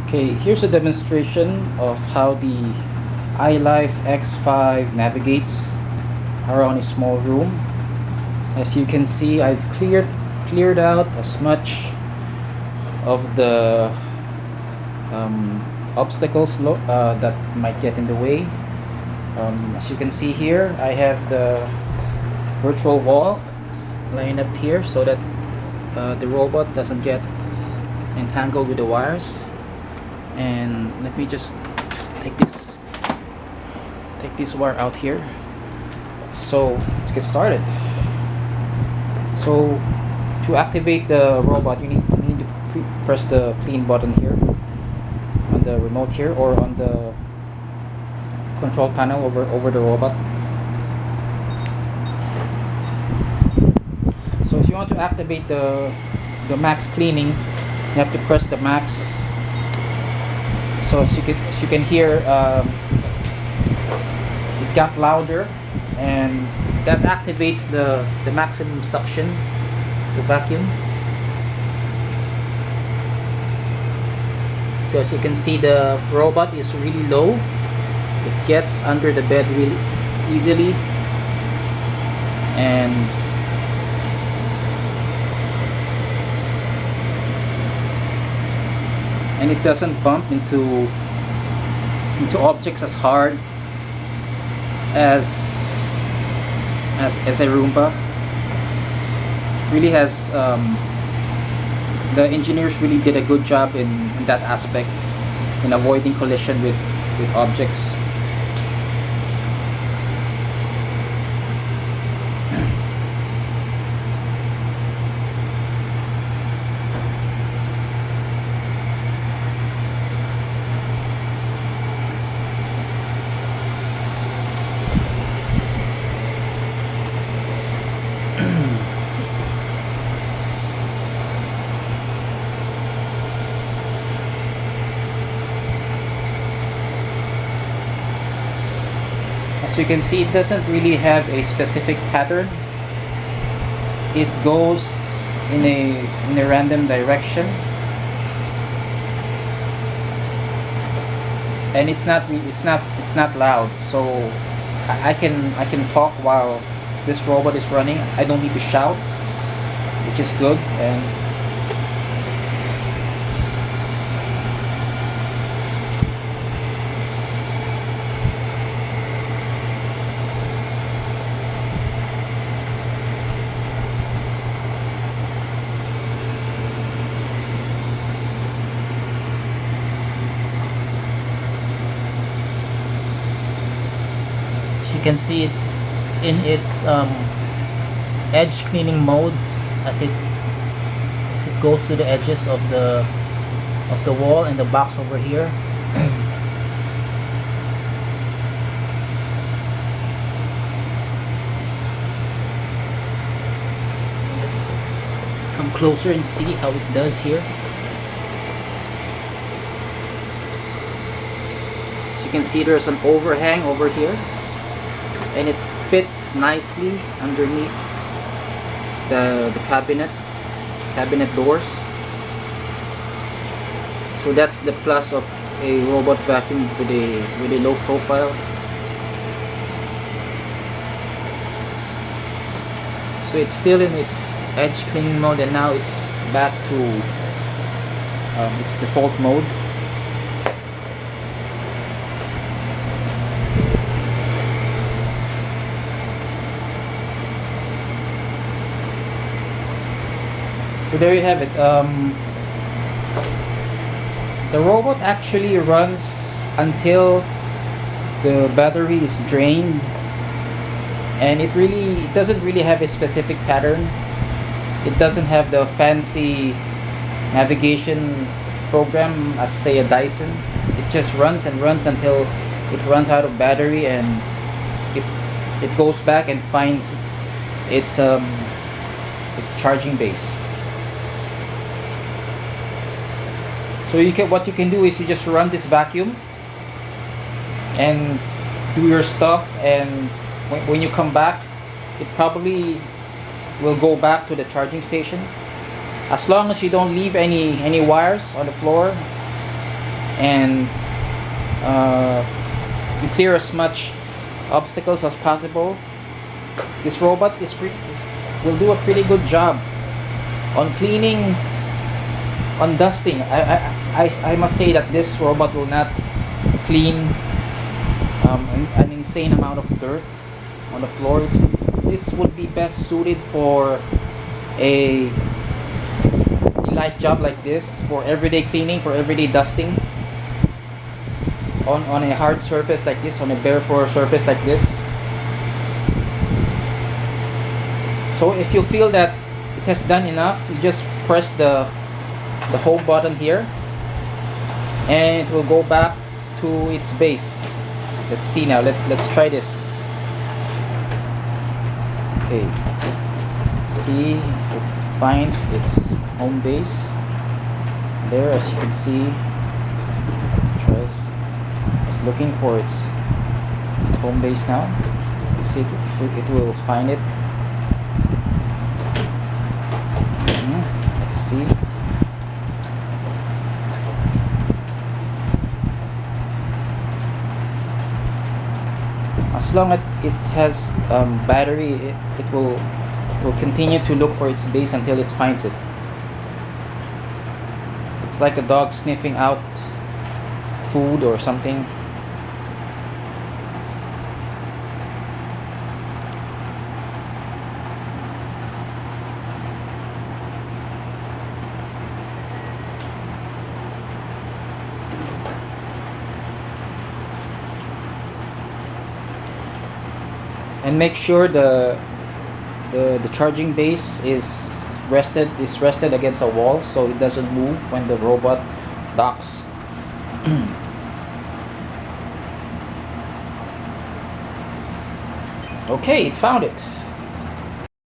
Okay, here's a demonstration of how the ILIFE X5 navigates around a small room. As you can see, I've cleared out as much of the obstacles that might get in the way. As you can see here, I have the virtual wall lined up here so that the robot doesn't get entangled with the wires. And let me just take this wire out here. So let's get started. So to activate the robot, you need to press the clean button here on the remote here, or on the control panel over the robot. So if you want to activate the max cleaning, you have to press the max. So as you can hear, it got louder, and that activates the maximum suction, the vacuum. So as you can see, the robot is really low. It gets under the bed really easily, and it doesn't bump into objects as hard as a Roomba. Really has the engineers really did a good job in that aspect, in avoiding collision with objects. As you can see, it doesn't really have a specific pattern. It goes in a random direction, and it's not loud. So I can talk while this robot is running. I don't need to shout, which is good. And you can see it's in its edge cleaning mode as it goes to the edges of the wall and the box over here. Let's come closer and see how it does here. As you can see, there's an overhang over here, and it fits nicely underneath the cabinet doors. So that's the plus of a robot vacuum with a low profile. So it's still in its edge cleaning mode, and now it's back to its default mode. So there you have it. The robot actually runs until the battery is drained, and it doesn't really have a specific pattern. It doesn't have the fancy navigation program as, say, a Dyson. It just runs and runs until it runs out of battery, and it goes back and finds its charging base. So what you can do is you just run this vacuum and do your stuff, and when you come back, it probably will go back to the charging station. As long as you don't leave any wires on the floor, and you clear as much obstacles as possible. This robot will do a pretty good job on cleaning, on dusting. I must say that this robot will not clean an insane amount of dirt on the floor. This would be best suited for a light job like this, for everyday cleaning, for everyday dusting on a hard surface like this, on a bare floor surface like this. So if you feel that it has done enough, you just press the home button here and it will go back to its base. Let's see now. Let's try this. Okay, let's see if it finds its home base. There, as you can see, it's looking for its home base now. Let's see if it will find it. Let's see. As long as it has battery, it will continue to look for its base until it finds it. It's like a dog sniffing out food or something. And make sure the charging base is rested against a wall, so it doesn't move when the robot docks. Okay, it found it.